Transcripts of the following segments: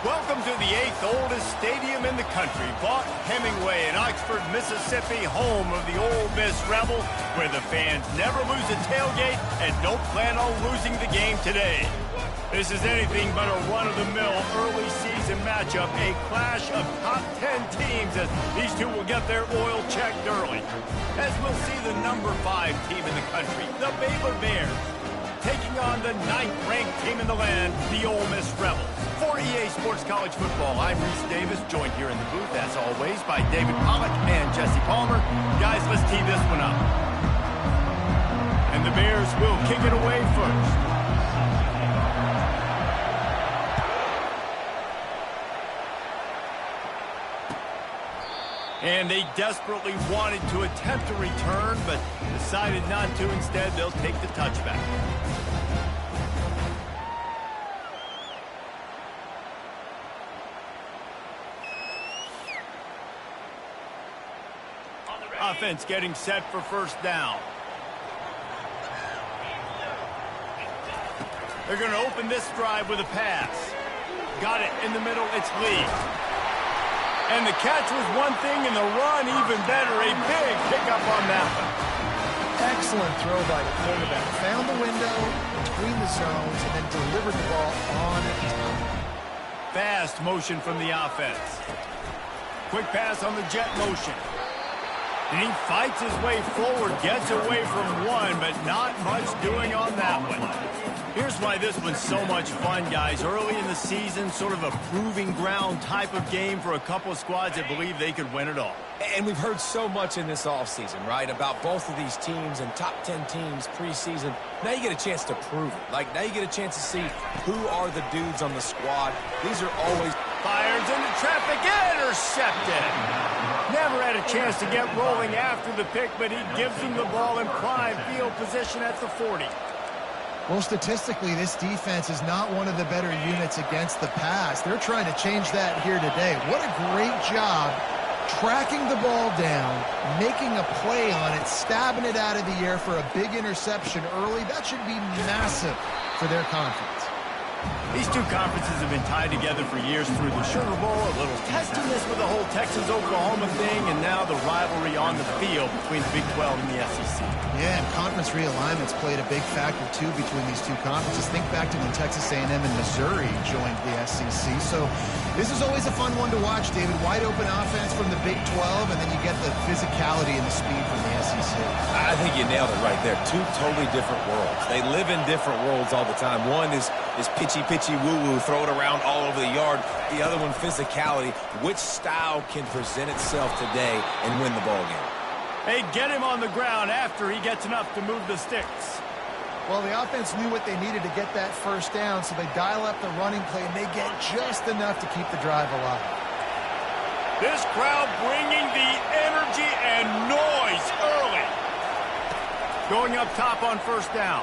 Welcome to the 8th oldest stadium in the country, Vaught Hemingway in Oxford, Mississippi, home of the Ole Miss Rebels, where the fans never lose a tailgate and don't plan on losing the game today. This is anything but a run-of-the-mill early season matchup, a clash of top 10 teams as these two will get their oil checked early. As we'll see the number 5 team in the country, the Baylor Bears, taking on the 9th-ranked team in the land, the Ole Miss Rebels. For EA Sports College Football, I'm Reese Davis, joined here in the booth, as always, by David Pollack and Jesse Palmer. Guys, let's tee this one up. And the Bears will kick it away first. And they desperately wanted to attempt a return, but decided not to. Instead, they'll take the touchback. Offense getting set for first down. They're going to open this drive with a pass. Got it in the middle. It's Lee. And the catch was one thing, and the run even better. A big pickup on that one. Excellent throw by the quarterback. Found the window between the zones and then delivered the ball on time. Fast motion from the offense. Quick pass on the jet motion. And he fights his way forward, gets away from one, but not much doing on that one. Here's why this one's so much fun, guys. Early in the season, sort of a proving ground type of game for a couple of squads that believe they could win it all. And we've heard so much in this offseason, right, about both of these teams and top 10 teams preseason. Now you get a chance to prove it. Like, now you get a chance to see who are the dudes on the squad. These are always... Fires into traffic, intercepted. Never had a chance to get rolling after the pick, but he gives him the ball in prime field position at the 40. Well, statistically, this defense is not one of the better units against the pass. They're trying to change that here today. What a great job tracking the ball down, making a play on it, stabbing it out of the air for a big interception early. That should be massive for their conference. These two conferences have been tied together for years through the Sugar Bowl, a little testiness with the whole Texas-Oklahoma thing, and now the rivalry on the field between the Big 12 and the SEC. Yeah, and conference realignments played a big factor, too, between these two conferences. Think back to when Texas A&M and Missouri joined the SEC. So this is always a fun one to watch, David. Wide-open offense from the Big 12, and then you get the physicality and the speed from the SEC. I think you nailed it right there. Two totally different worlds. They live in different worlds all the time. One is pitchy, woo-woo, throw it around all over the yard. The other one, physicality. Which style can present itself today and win the ball game? They get him on the ground after he gets enough to move the sticks. Well, the offense knew what they needed to get that first down, so they dial up the running play, and they get just enough to keep the drive alive. This crowd bringing the energy and noise early. Going up top on first down.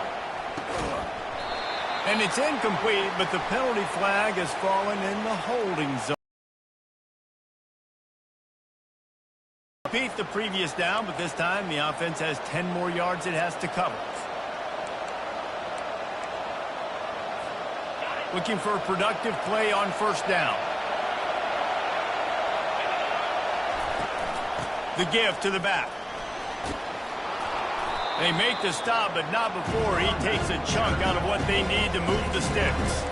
And it's incomplete, but the penalty flag has fallen in the holding zone. Repeat the previous down, but this time the offense has 10 more yards it has to cover. Looking for a productive play on first down. The give to the back. They make the stop, but not before he takes a chunk out of what they need to move the sticks.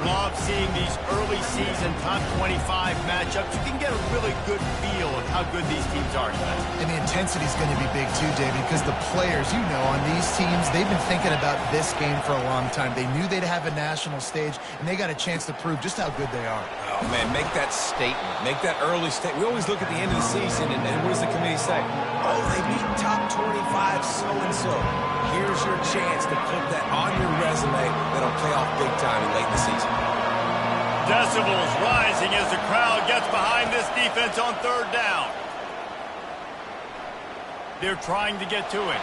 Love seeing these early season top 25 matchups. You can get a really good feel of how good these teams are tonight. And the intensity is going to be big too, David, because the players, you know, on these teams, they've been thinking about this game for a long time. They knew they'd have a national stage, and they got a chance to prove just how good they are. Oh, man, make that statement. Make that early statement. We always look at the end of the season, and what does the committee say? Oh, they beat top 25 so-and-so. Here's your chance to put that on your resume that'll pay off big time late in the season. Decibels rising as the crowd gets behind this defense on third down. They're trying to get to it.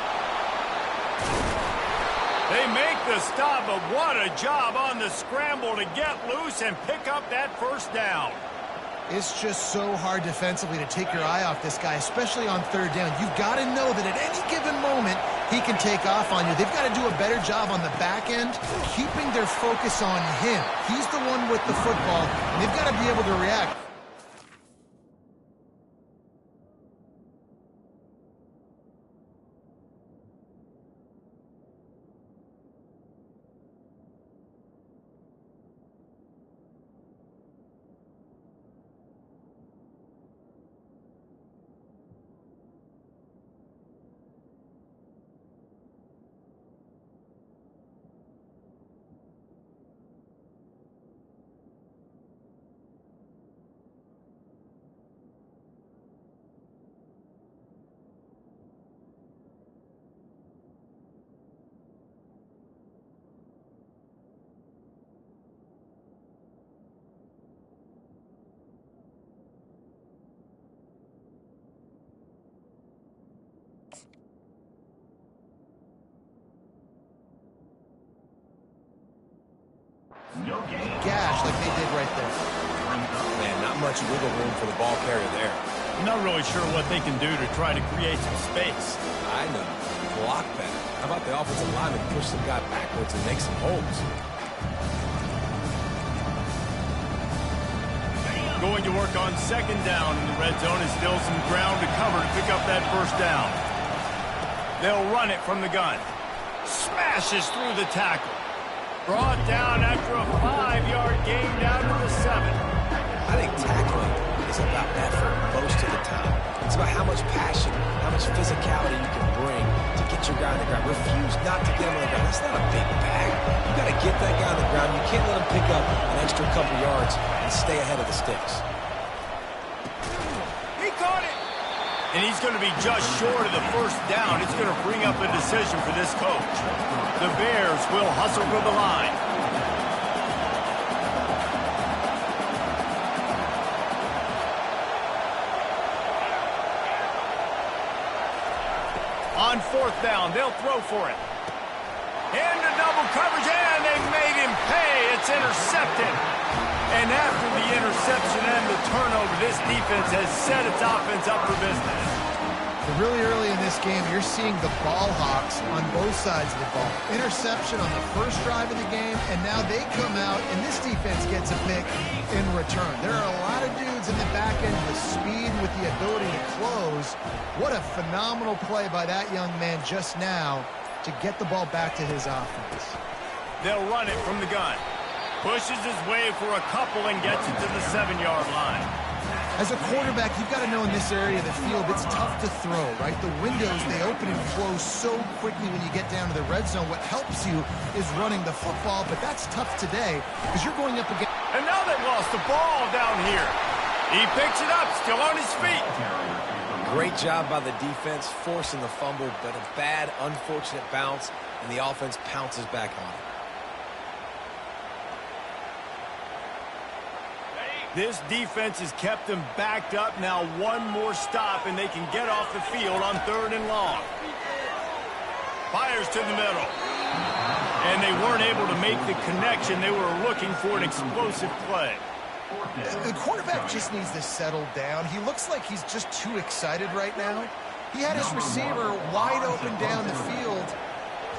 They make the stop, but what a job on the scramble to get loose and pick up that first down. It's just so hard defensively to take your eye off this guy, especially on third down. You've got to know that at any given moment, he can take off on you. They've got to do a better job on the back end, keeping their focus on him. He's the one with the football, and they've got to be able to react. Gash like they did right there. Man, not much wiggle room for the ball carrier there. I'm not really sure what they can do to try to create some space. I know. Block better. How about the offensive lineman push some guy backwards and make some holes? Going to work on second down in the red zone, and still some ground to cover to pick up that first down. They'll run it from the gun. Smashes through the tackle. Brought down after a 5-yard gain down to the 7. I think tackling is about effort most of the time. It's about how much passion, how much physicality you can bring to get your guy on the ground. Refuse not to get him on the ground. That's not a big bag. You got to get that guy on the ground. You can't let him pick up an extra couple yards and stay ahead of the sticks. He caught it! And he's going to be just short of the first down. It's going to bring up a decision for this coach. The Bears will hustle for the line. On fourth down, they'll throw for it. Into double coverage, and they made him pay. It's intercepted. And after the interception and the turnover, this defense has set its offense up for business. Really early in this game, you're seeing the ball hawks on both sides of the ball. Interception on the first drive of the game, and now they come out, and this defense gets a pick in return. There are a lot of dudes in the back end with speed, with the ability to close. What a phenomenal play by that young man just now to get the ball back to his offense. They'll run it from the gun. Pushes his way for a couple and gets it to the 7-yard line. As a quarterback, you've got to know in this area of the field, it's tough to throw, right? The windows, they open and close so quickly when you get down to the red zone. What helps you is running the football, but that's tough today because you're going up against... And now they've lost the ball down here. He picks it up, still on his feet. Great job by the defense, forcing the fumble, but a bad, unfortunate bounce, and the offense pounces back on it. This defense has kept them backed up. Now one more stop, and they can get off the field on 3rd and long. Fires to the middle. And they weren't able to make the connection. They were looking for an explosive play. The quarterback just needs to settle down. He looks like he's just too excited right now. He had his receiver wide open down the field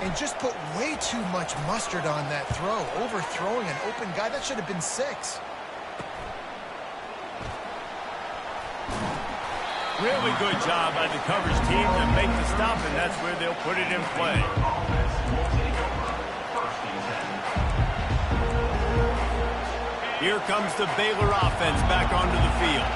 and just put way too much mustard on that throw, overthrowing an open guy. That should have been 6. Really good job by the coverage team to make the stop, and that's where they'll put it in play. Here comes the Baylor offense back onto the field.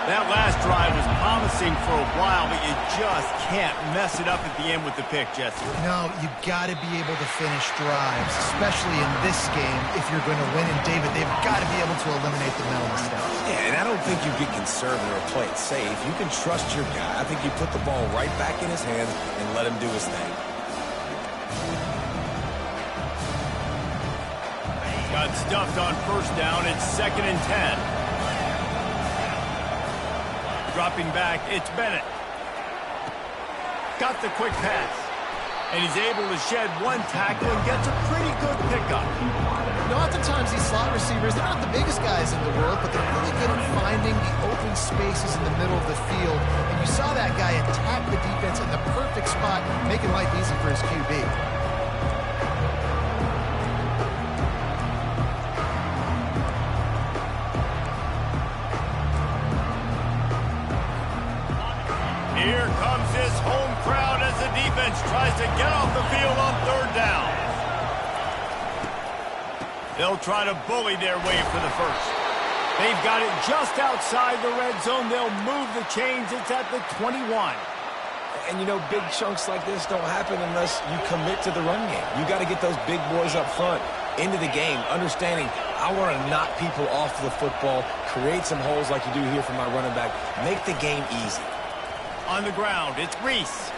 That last drive was promising for a while, but you just can't mess it up at the end with the pick, Jesse. No, you got to be able to finish drives, especially in this game if you're going to win. And, David, they've got to be able to eliminate the mental mistakes. Yeah, and I don't think you get conservative or play it safe. You can trust your guy. I think you put the ball right back in his hands and let him do his thing. Got stuffed on first down. It's 2nd and 10. Dropping back, it's Bennett. Got the quick pass. And he's able to shed one tackle and gets a pretty good pickup. Oftentimes sometimes these slot receivers, they're not the biggest guys in the world, but they're really good at finding the open spaces in the middle of the field. And you saw that guy attack the defense in the perfect spot, making life easy for his QB. Here comes this home crowd as the defense tries to get off the field on third down. They'll try to bully their way for the first. They've got it just outside the red zone. They'll move the chains. It's at the 21. And, you know, big chunks like this don't happen unless you commit to the run game. You got to get those big boys up front into the game, understanding I want to knock people off the football, create some holes like you do here for my running back, make the game easy. On the ground, it's Reese.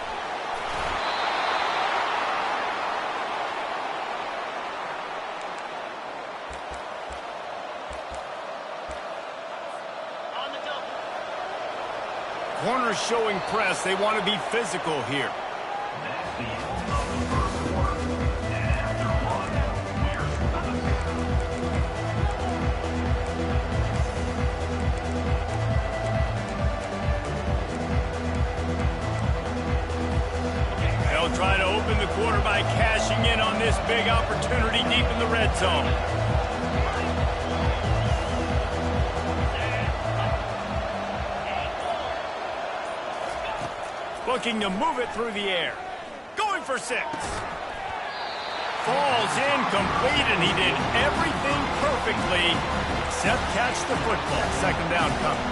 Corners showing press. They want to be physical here. They'll try to open the quarterback, cashing in on this big opportunity deep in the red zone. Looking to move it through the air. Going for 6. Falls incomplete, and he did everything perfectly except catch the football. Second down coming.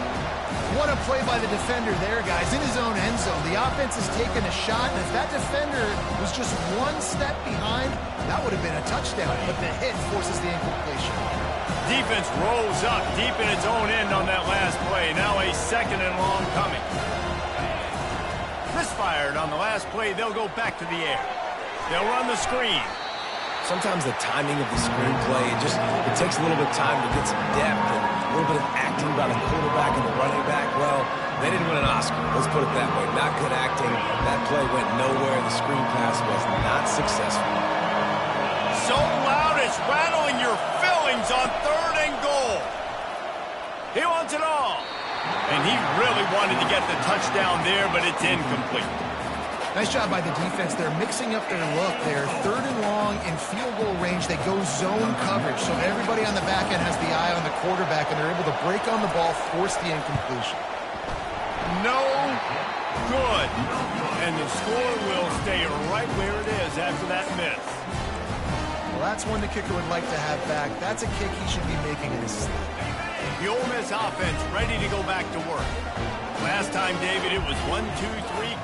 What a play by the defender there, guys. In his own end zone, the offense has taken a shot, and if that defender was just one step behind, that would have been a touchdown, but the hit forces the incompletion. Defense rolls up deep in its own end on that last play. Now a second and long coming. Misfired on the last play. They'll go back to the air. They'll run the screen. Sometimes the timing of the screenplay, it takes a little bit of time to get some depth and a little bit of acting by the quarterback and the running back. Well, they didn't win an Oscar. Let's put it that way. Not good acting. That play went nowhere. The screen pass was not successful. So loud it's rattling your fillings on third and goal. He wants it all. And he really wanted to get the touchdown there, but it's incomplete. Nice job by the defense. They're mixing up their look there. Third and long in field goal range. They go zone coverage, so everybody on the back end has the eye on the quarterback, and they're able to break on the ball, force the incompletion. No good. And the score will stay right where it is after that miss. Well, that's one the kicker would like to have back. That's a kick he should be making in his sleep. The Ole Miss offense ready to go back to work. Last time, David, it was 1-2-3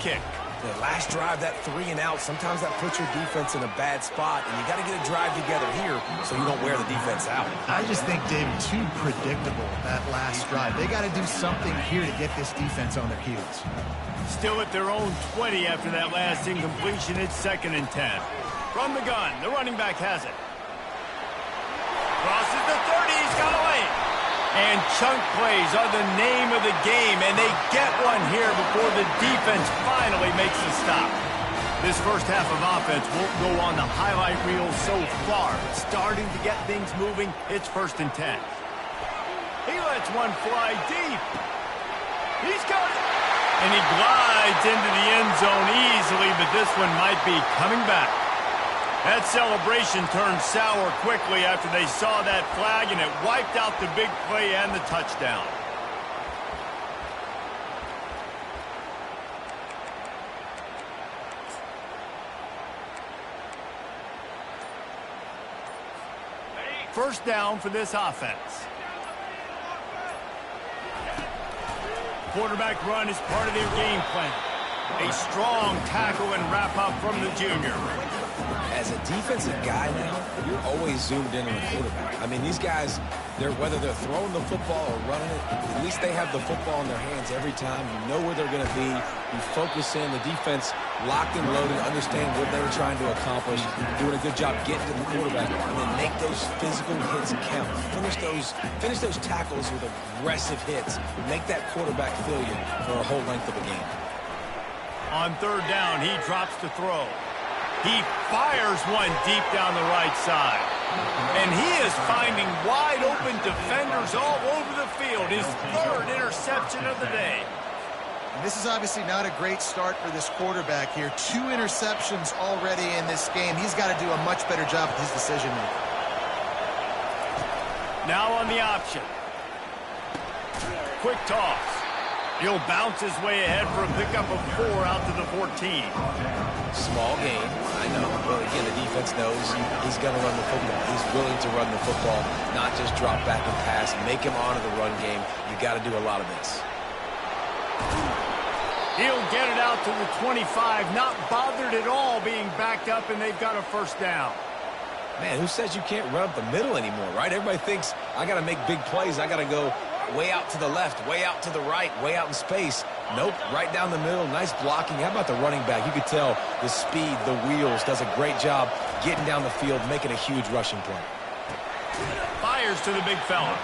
kick. The last drive, that 3 and out, sometimes that puts your defense in a bad spot, and you got to get a drive together here so you don't wear the defense out. I just think, David, too predictable, that last drive. They got to do something here to get this defense on their heels. Still at their own 20 after that last incompletion. It's 2nd and 10. From the gun, the running back has it. Crosses the 30, he's got away. And chunk plays are the name of the game, and they get one here before the defense finally makes a stop. This first half of offense won't go on the highlight reel so far. Starting to get things moving, it's 1st and 10. He lets one fly deep. He's got it. And he glides into the end zone easily, but this one might be coming back. That celebration turned sour quickly after they saw that flag, and it wiped out the big play and the touchdown. First down for this offense. Quarterback run is part of their game plan. A strong tackle and wrap-up from the junior. As a defensive guy now, you're always zoomed in on the quarterback. I mean, these guys, whether they're throwing the football or running it, at least they have the football in their hands every time. You know where they're going to be. You focus in. The defense locked and loaded, understand what they were trying to accomplish, doing a good job getting to the quarterback, and then make those physical hits count. Finish those tackles with aggressive hits. Make that quarterback feel you for a whole length of a game. On third down, he drops to throw. He fires one deep down the right side. And he is just finding wide open defenders all over the field. His third interception of the day. And this is obviously not a great start for this quarterback here. 2 interceptions already in this game. He's got to do a much better job with his decision making. Now on the option. Quick toss. He'll bounce his way ahead for a pickup of 4 out to the 14. Small game, I know. But again, the defense knows he's going to run the football. He's willing to run the football, not just drop back and pass. Make him honor the run game. You got to do a lot of this. He'll get it out to the 25, not bothered at all being backed up, and they've got a first down. Man, who says you can't run up the middle anymore, right? Everybody thinks I got to make big plays. I got to go way out to the left, way out to the right, way out in space. Nope, right down the middle. Nice blocking. How about the running back? You could tell the speed, the wheels, does a great job getting down the field, making a huge rushing play. Fires to the big fella.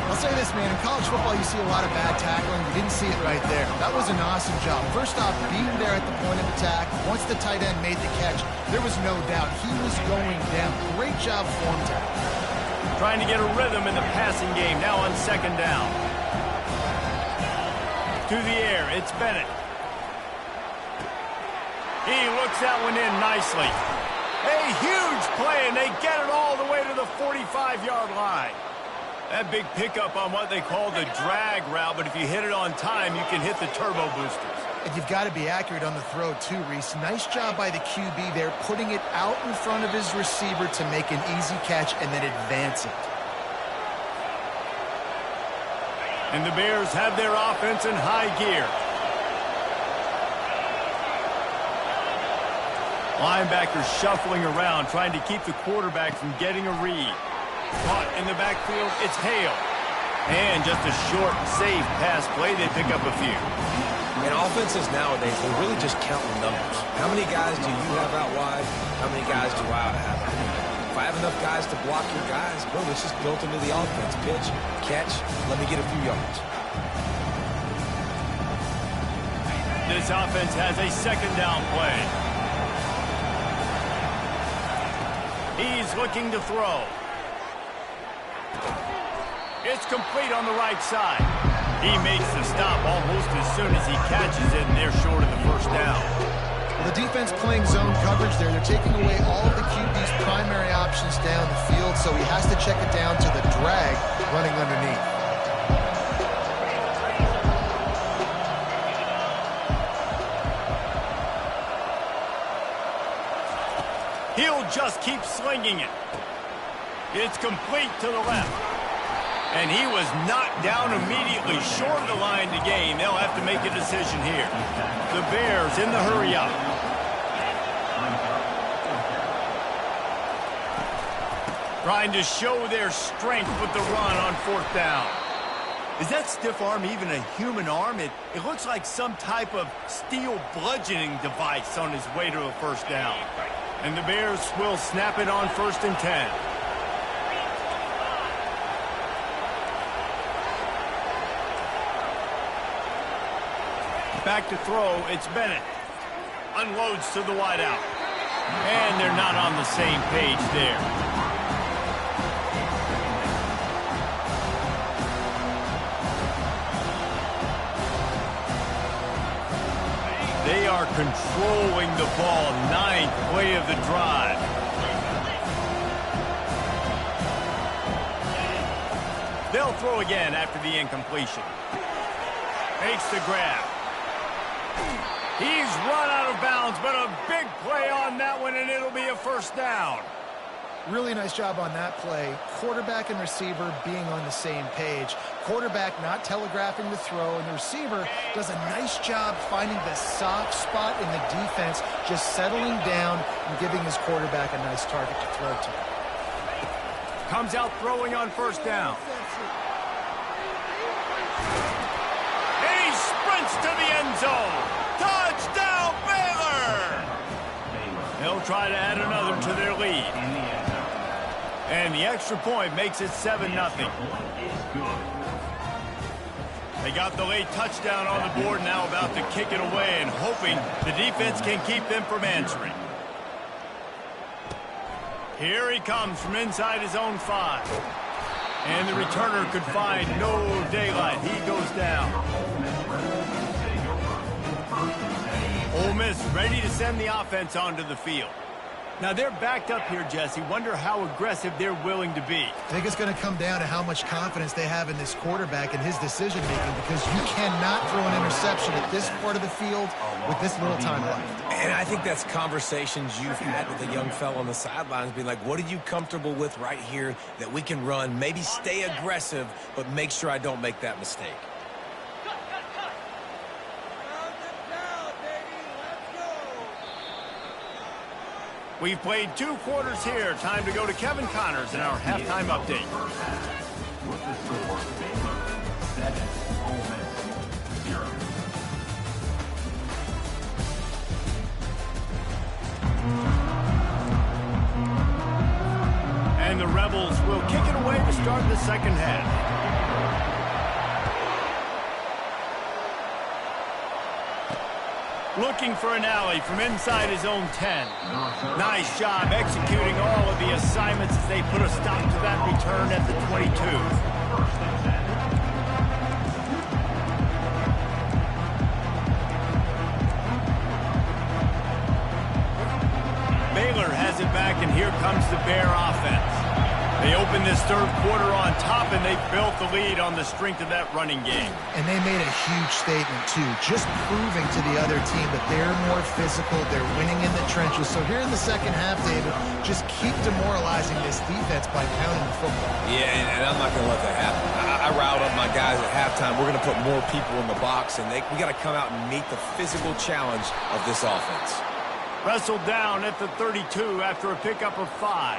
I'll say this, man. In college football, you see a lot of bad tackling. You didn't see it right there. That was an awesome job. First off, being there at the point of attack. Once the tight end made the catch, there was no doubt he was going down. Great job form tackle. Trying to get a rhythm in the passing game now on second down. To the air, it's Bennett. He looks that one in nicely. A huge play, and they get it all the way to the 45-yard line. That big pickup on what they call the drag route, but if you hit it on time, you can hit the turbo boosters. And you've got to be accurate on the throw, too, Reese. Nice job by the QB there, putting it out in front of his receiver to make an easy catch and then advance it. And the Bears have their offense in high gear. Linebackers shuffling around, trying to keep the quarterback from getting a read. Caught in the backfield, it's Hale. And just a short, safe pass play, they pick up a few. And offenses nowadays, they're really just counting numbers. How many guys do you have out wide? How many guys do I have out wide? If I have enough guys to block your guys, boom, it's just built into the offense. Pitch, catch, let me get a few yards. This offense has a second down play. He's looking to throw. It's complete on the right side. He makes the stop almost as soon as he catches it, and they're short of the first down. Well, the defense playing zone coverage there. They're taking away all of the QB's primary options down the field, so he has to check it down to the drag running underneath. He'll just keep slinging it. It's complete to the left. And he was knocked down immediately short of the line to gain. They'll have to make a decision here. The Bears in the hurry up. Trying to show their strength with the run on fourth down. Is that stiff arm even a human arm? It looks like some type of steel bludgeoning device on his way to a first down. And the Bears will snap it on 1st and 10. Back to throw, it's Bennett. Unloads to the wideout. And they're not on the same page there. They are controlling the ball. 9th play of the drive. They'll throw again after the incompletion. Makes the grab. He's run out of bounds, but a big play on that one, and it'll be a first down. Really nice job on that play. Quarterback and receiver being on the same page. Quarterback not telegraphing the throw, and the receiver does a nice job finding the soft spot in the defense, just settling down and giving his quarterback a nice target to throw to. Comes out throwing on first down. And he sprints to the end zone. Touchdown, Baylor! They'll try to add another to their lead. And the extra point makes it 7-0. They got the late touchdown on the board, now about to kick it away and hoping the defense can keep them from answering. Here he comes from inside his own 5. And the returner could find no daylight. He goes down. Ole Miss ready to send the offense onto the field. Now they're backed up here, Jesse. Wonder how aggressive they're willing to be. I think it's going to come down to how much confidence they have in this quarterback and his decision-making, because you cannot throw an interception at this part of the field with this little time left. And I think that's conversations you've had with a young fellow on the sidelines, being like, what are you comfortable with right here that we can run? Maybe stay aggressive, but make sure I don't make that mistake. We've played 2 quarters here. Time to go to Kevin Connors in our halftime update. And the Rebels will kick it away to start the second half. Looking for an alley from inside his own 10. Nice job executing all of the assignments as they put a stop to that return at the 22. Baylor has it back, and here comes the Bear offense. They open this third quarter on top, and they built the lead on the strength of that running game. And they made a huge statement, too, just proving to the other team that they're more physical, they're winning in the trenches. So here in the second half, David, just keep demoralizing this defense by pounding the football. Yeah, and I'm not going to let that happen. I riled up my guys at halftime. We're going to put more people in the box, and we got to come out and meet the physical challenge of this offense. Wrestled down at the 32 after a pickup of 5.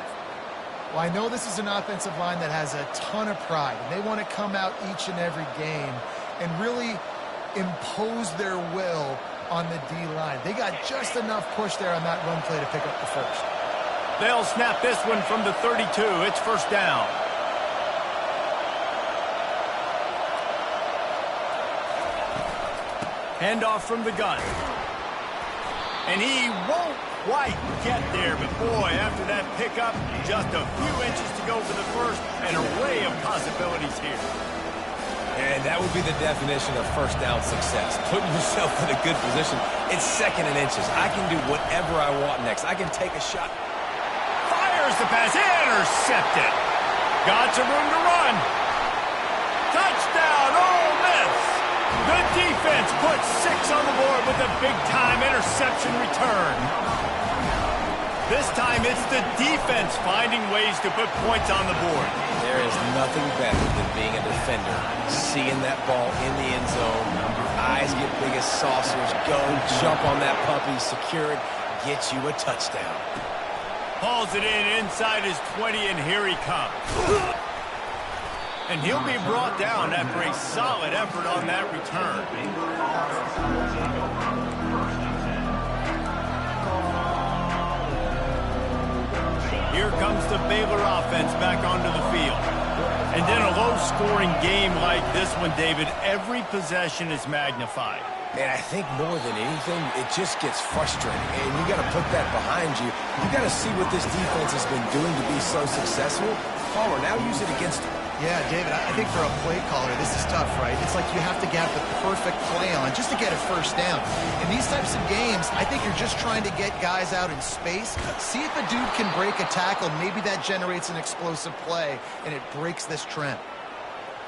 Well, I know this is an offensive line that has a ton of pride, and they want to come out each and every game and really impose their will on the D-line. They got just enough push there on that run play to pick up the first. They'll snap this one from the 32. It's first down. Handoff from the gun. And he won't quite get there, but boy, after that pickup, just a few inches to go for the first, an array of possibilities here. And that would be the definition of first down success. Putting yourself in a good position. It's second and inches. I can do whatever I want next. I can take a shot. Fires the pass, intercepted. Got some room to run. Touchdown, Ole Miss. The defense puts 6 on the board with a big-time interception return. This time it's the defense finding ways to put points on the board. There is nothing better than being a defender, seeing that ball in the end zone. Your eyes get big as saucers. Go, jump on that puppy, secure it, get you a touchdown. Hauls it in inside his 20, and here he comes. And he'll be brought down after a solid effort on that return. Here comes the Baylor offense back onto the field. And in a low-scoring game like this one, David, every possession is magnified. And I think more than anything, it just gets frustrating. And you got to put that behind you. You got to see what this defense has been doing to be so successful. Palmer, now use it against them. Yeah, David, I think for a play caller, this is tough, right? It's like you have to get the perfect play on just to get a first down. In these types of games, I think you're just trying to get guys out in space, see if a dude can break a tackle. Maybe that generates an explosive play, and it breaks this trend.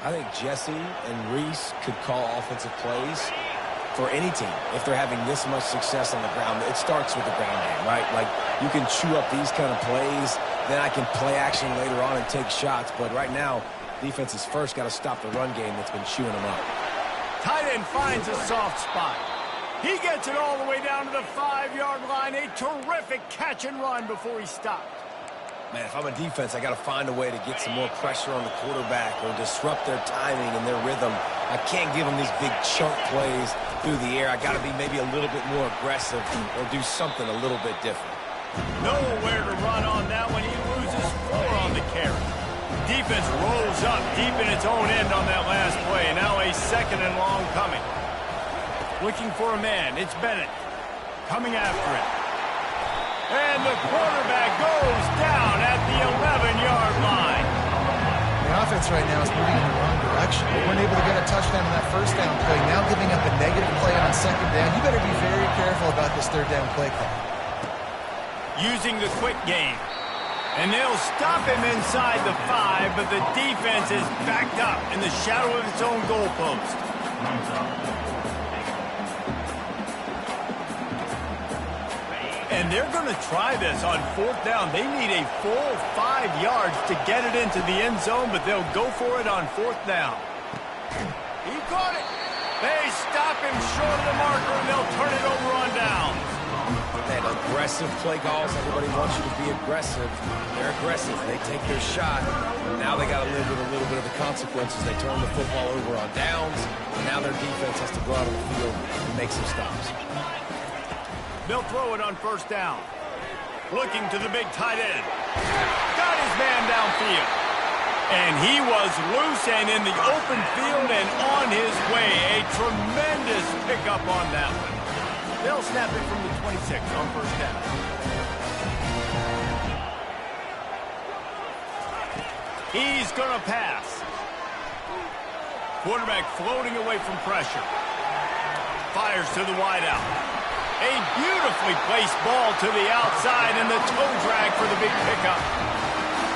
I think Jesse and Reese could call offensive plays for any team if they're having this much success on the ground. It starts with the ground game, right? Like, you can chew up these kind of plays, then I can play action later on and take shots. But right now, defense has first got to stop the run game that's been chewing them up. Tight end finds a soft spot. He gets it all the way down to the 5-yard line. A terrific catch and run before he stopped. Man, if I'm a defense, I got to find a way to get some more pressure on the quarterback or disrupt their timing and their rhythm. I can't give them these big chunk plays through the air. I got to be maybe a little bit more aggressive or do something a little bit different. Nowhere to run on that one. He loses 4 on the carry. Defense rolls up deep in its own end on that last play. Now a second and long coming. Looking for a man. It's Bennett coming after it. And the quarterback goes down at the 11-yard line. The offense right now is moving in the wrong direction. They weren't able to get a touchdown in that first down play. Now giving up a negative play on second down. You better be very careful about this third down play call. Using the quick game. And they'll stop him inside the 5, but the defense is backed up in the shadow of its own goalpost. And they're going to try this on fourth down. They need a full 5 yards to get it into the end zone, but they'll go for it on fourth down. He caught it. They stop him short of the marker, and they'll turn it over on downs. Man, aggressive play calls. Everybody wants you to be aggressive. They're aggressive. They take their shot. Now they got to live with a little bit of the consequences. They turn the football over on downs. And now their defense has to go out on the field and make some stops. They'll throw it on first down. Looking to the big tight end. Got his man downfield. And he was loose and in the open field and on his way. A tremendous pickup on that one. They'll snap it from the 26 on first down. He's going to pass. Quarterback floating away from pressure. Fires to the wideout. A beautifully placed ball to the outside and the toe drag for the big pickup.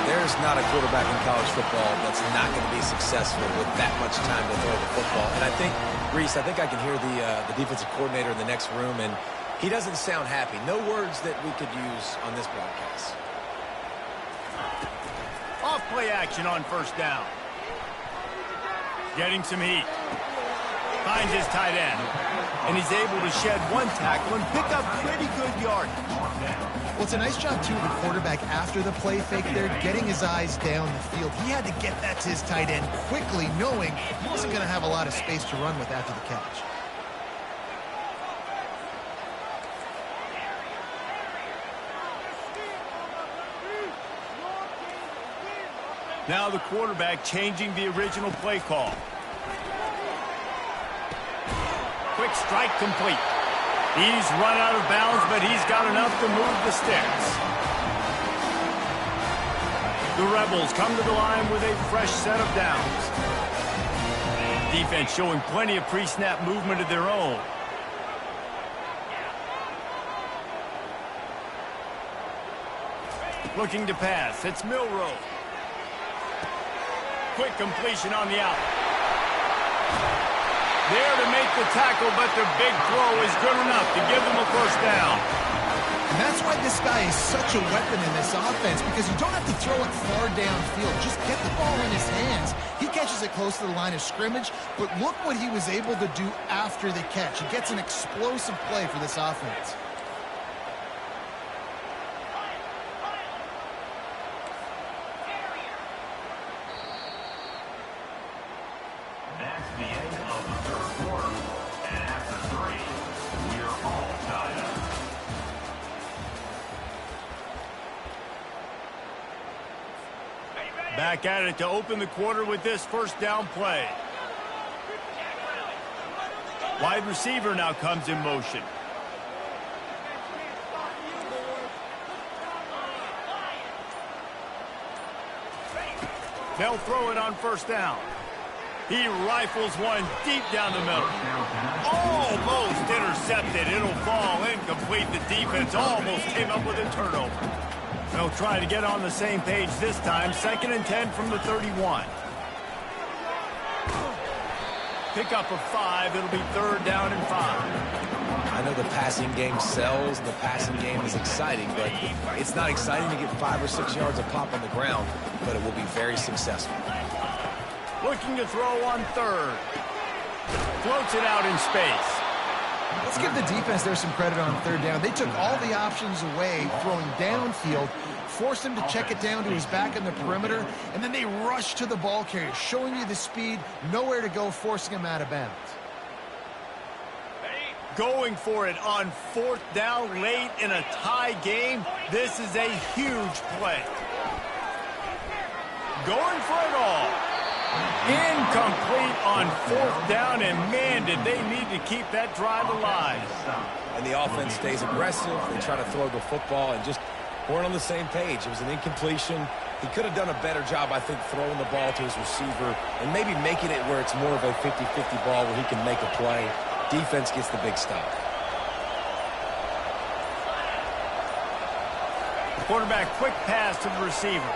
There's not a quarterback in college football that's not going to be successful with that much time to throw the football. And I think, Reese, I can hear the defensive coordinator in the next room, and he doesn't sound happy. No words that we could use on this broadcast. Off play action on first down. Getting some heat. Finds his tight end. And he's able to shed one tackle and pick up pretty good yardage. Well, it's a nice job, too, of the quarterback after the play fake there, getting his eyes down the field. He had to get that to his tight end quickly, knowing he wasn't going to have a lot of space to run with after the catch. Now the quarterback changing the original play call. Quick strike complete. He's run out of bounds, but he's got enough to move the sticks. The Rebels come to the line with a fresh set of downs. Defense showing plenty of pre-snap movement of their own. Looking to pass. It's Milroe. Quick completion on the out. There to make the tackle, but the big throw is good enough to give them a first down. And that's why this guy is such a weapon in this offense, because you don't have to throw it far downfield. Just get the ball in his hands. He catches it close to the line of scrimmage, but look what he was able to do after the catch. He gets an explosive play for this offense. Back at it to open the quarter with this first down play. Wide receiver now comes in motion. They'll throw it on first down. He rifles one deep down the middle. Almost intercepted. It'll fall incomplete. The defense almost came up with a turnover. They'll try to get on the same page this time. 2nd and 10 from the 31. Pick up a 5. It'll be 3rd down and 5. I know the passing game sells, and the passing game is exciting, but it's not exciting to get 5 or 6 yards of pop on the ground, but it will be very successful. Looking to throw on 3rd. Floats it out in space. Let's give the defense there some credit on 3rd down. They took all the options away, throwing downfield, forced him to check it down to his back in the perimeter, and then they rushed to the ball carrier, showing you the speed, nowhere to go, forcing him out of bounds. Going for it on 4th down late in a tie game. This is a huge play. Going for it all. Incomplete on 4th down, and man, did they need to keep that drive alive. And the offense stays aggressive. They try to throw the football and just weren't on the same page. It was an incompletion. He could have done a better job, I think, throwing the ball to his receiver and maybe making it where it's more of a 50-50 ball where he can make a play. Defense gets the big stop. Quarterback quick pass to the receiver.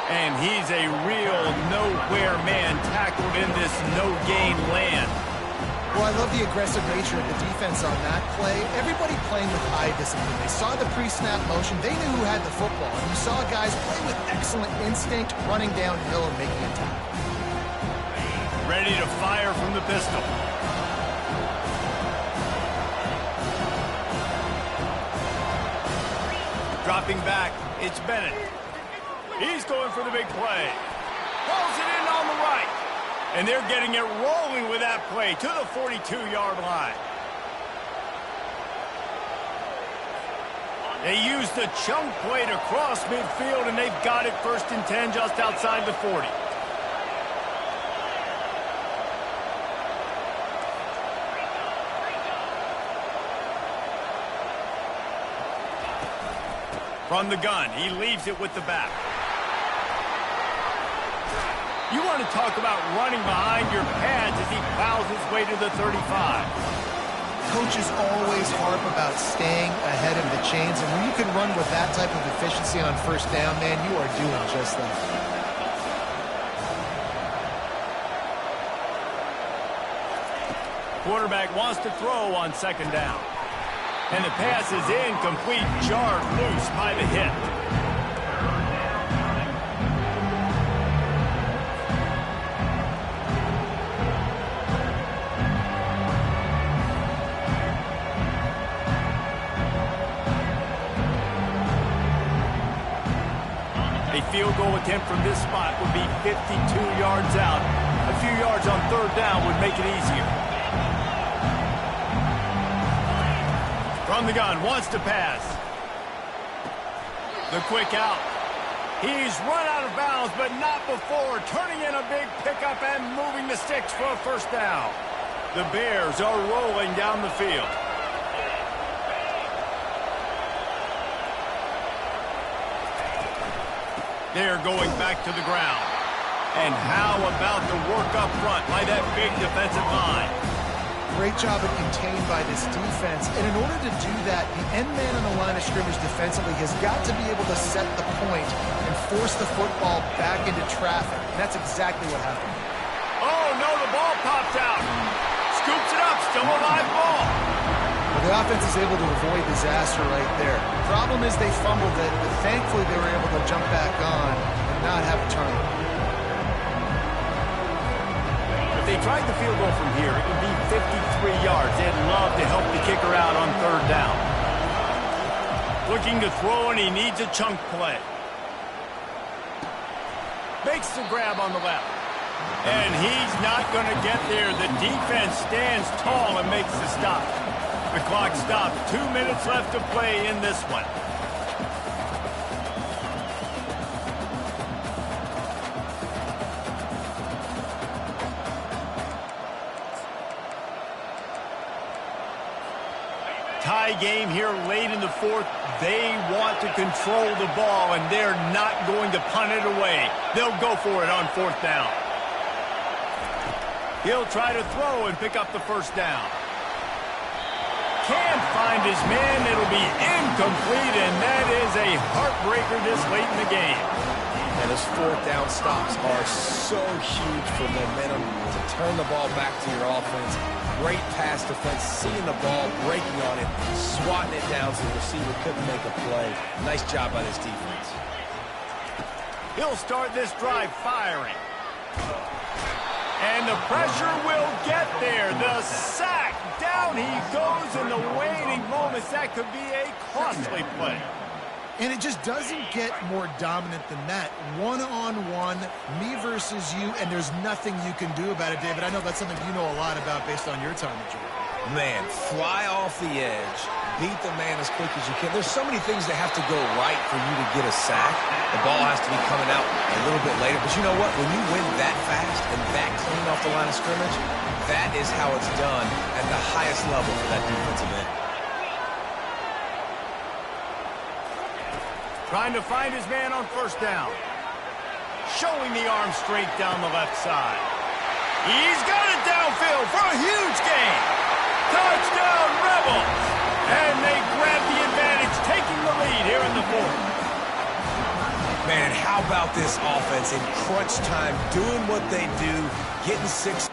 And he's a real nowhere man tackled in this no-gain land. Well, I love the aggressive nature of the defense on that play. Everybody playing with eye discipline. They saw the pre-snap motion. They knew who had the football. And you saw guys play with excellent instinct, running downhill and making a tackle. Ready to fire from the pistol. Dropping back, it's Bennett. He's going for the big play. Pulls it in on the right. And they're getting it rolling with that play to the 42-yard line. They use the chunk play to cross midfield, and they've got it 1st and 10 just outside the 40. From the gun, he leaves it with the back. You want to talk about running behind your pads as he plows his way to the 35. Coaches always harp about staying ahead of the chains, and when you can run with that type of efficiency on 1st down, man, you are doing just that. Quarterback wants to throw on 2nd down. And the pass is incomplete, jarred loose by the hit. A field goal attempt from this spot would be 52 yards out. A few yards on 3rd down would make it easier. From the gun, wants to pass. The quick out. He's run out of bounds, but not before turning in a big pickup and moving the sticks for a 1st down. The Bears are rolling down the field. They're going back to the ground. And how about the work up front by that big defensive line? Great job of contained by this defense. And in order to do that, the end man on the line of scrimmage defensively has got to be able to set the point and force the football back into traffic. And that's exactly what happened. Oh, no, the ball pops out. Scoops it up, still a live ball. Well, the offense is able to avoid disaster right there. The problem is they fumbled it, but thankfully they were able to jump back on and not have a turnover. If they tried the field goal from here, it would be 53 yards. They'd love to help the kicker out on 3rd down. Looking to throw, and he needs a chunk play. Makes the grab on the left. And he's not going to get there. The defense stands tall and makes the stop. The clock stopped. 2 minutes left to play in this one. Tie game here late in the 4th. They want to control the ball, and they're not going to punt it away. They'll go for it on 4th down. He'll try to throw and pick up the 1st down. Can't find his man. It'll be incomplete, and that is a heartbreaker this late in the game. And his 4th down stops are so huge for momentum to turn the ball back to your offense. Great pass defense, seeing the ball, breaking on it, swatting it down so the receiver couldn't make a play. Nice job by this defense. He'll start this drive firing. And the pressure will get there. The sack. Down he goes in the waning moments. That could be a costly play. And it just doesn't get more dominant than that. One-on-one, me versus you, and there's nothing you can do about it, David. I know that's something you know a lot about based on your time at Georgia. Man, fly off the edge, beat the man as quick as you can. There's so many things that have to go right for you to get a sack. The ball has to be coming out a little bit later. But you know what? When you win that fast and that clean off the line of scrimmage, that is how it's done at the highest level for that defensive end. Trying to find his man on first down. Showing the arm straight down the left side. He's got it downfield for a huge gain. Touchdown, Rebels! And they grab the advantage, taking the lead here in the fourth. Man, and how about this offense in crunch time, doing what they do, getting 6.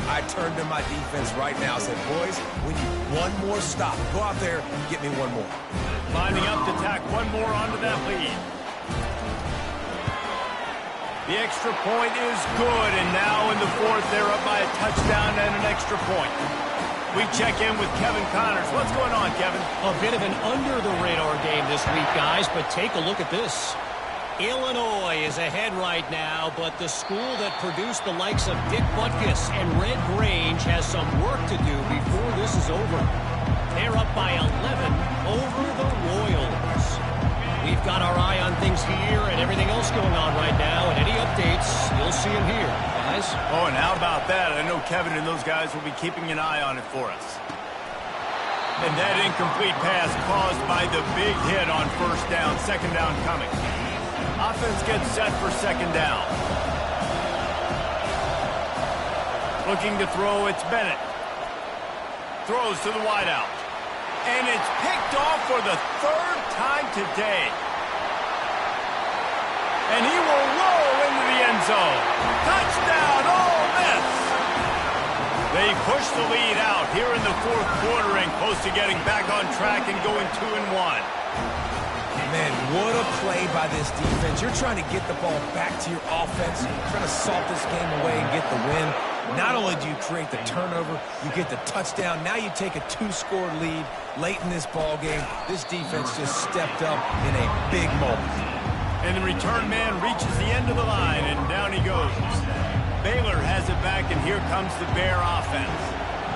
I turned to my defense right now and said, boys, we need one more stop. Go out there and get me one more. Lining up to tack one more onto that lead. The extra point is good, and now in the fourth, they're up by a touchdown and an extra point. We check in with Kevin Connors. What's going on, Kevin? A bit of an under-the-radar game this week, guys, but take a look at this. Illinois is ahead right now, but the school that produced the likes of Dick Butkus and Red Grange has some work to do before this is over. They're up by 11 over the Royals. We've got our eye on things here and everything else going on right now, and any updates, you'll see them here, guys. Oh, and how about that? I know Kevin and those guys will be keeping an eye on it for us. And that incomplete pass caused by the big hit on first down, second down coming. Offense gets set for second down. Looking to throw, it's Bennett. Throws to the wideout. And it's picked off for the third time today. And he will roll into the end zone. Touchdown, Ole Miss! They push the lead out here in the fourth quarter and close to getting back on track and going 2-1. Man, what a play by this defense. You're trying to get the ball back to your offense. You're trying to salt this game away and get the win. Not only do you create the turnover, you get the touchdown. Now you take a 2-score lead late in this ball game. This defense just stepped up in a big moment. And the return man reaches the end of the line, and down he goes. Baylor has it back, and here comes the Bear offense.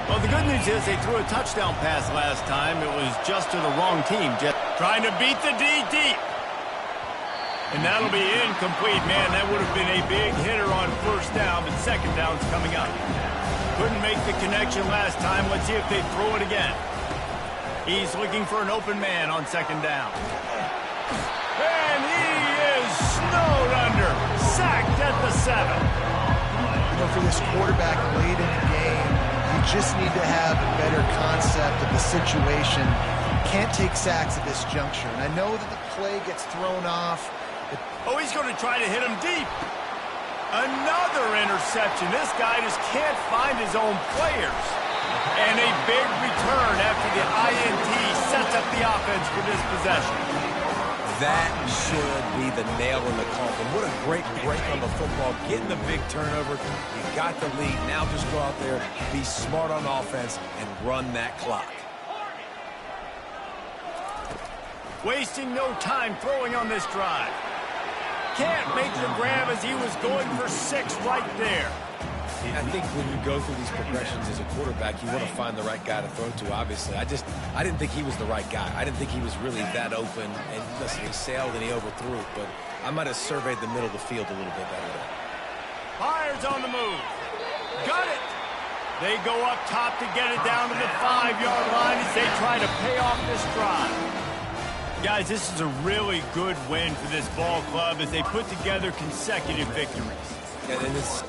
Well, the good news is they threw a touchdown pass last time. It was just to the wrong team. Just trying to beat the D deep. And that'll be incomplete, man. That would have been a big hitter on first down, but second down's coming up. Couldn't make the connection last time. Let's see if they throw it again. He's looking for an open man on second down. And he is snowed under. Sacked at the 7. You know, for this quarterback late in the game, you just need to have a better concept of the situation. Can't take sacks at this juncture. And I know that the play gets thrown off. Oh, he's going to try to hit him deep. Another interception. This guy just can't find his own players. And a big return after the INT sets up the offense for this possession. That should be the nail in the coffin. What a great break on the football. Getting the big turnover. You got the lead. Now just go out there, be smart on offense, and run that clock. Wasting no time throwing on this drive. Can't make the grab as he was going for 6 right there. I think when you go through these progressions as a quarterback, you want to find the right guy to throw to, obviously. I didn't think he was the right guy. I didn't think he was really that open. And listen, he sailed and he overthrew it, but I might have surveyed the middle of the field a little bit better. Fires on the move. Got it. They go up top to get it down to the 5-yard line as they try to pay off this drive. Guys, this is a really good win for this ball club as they put together consecutive victories. And it's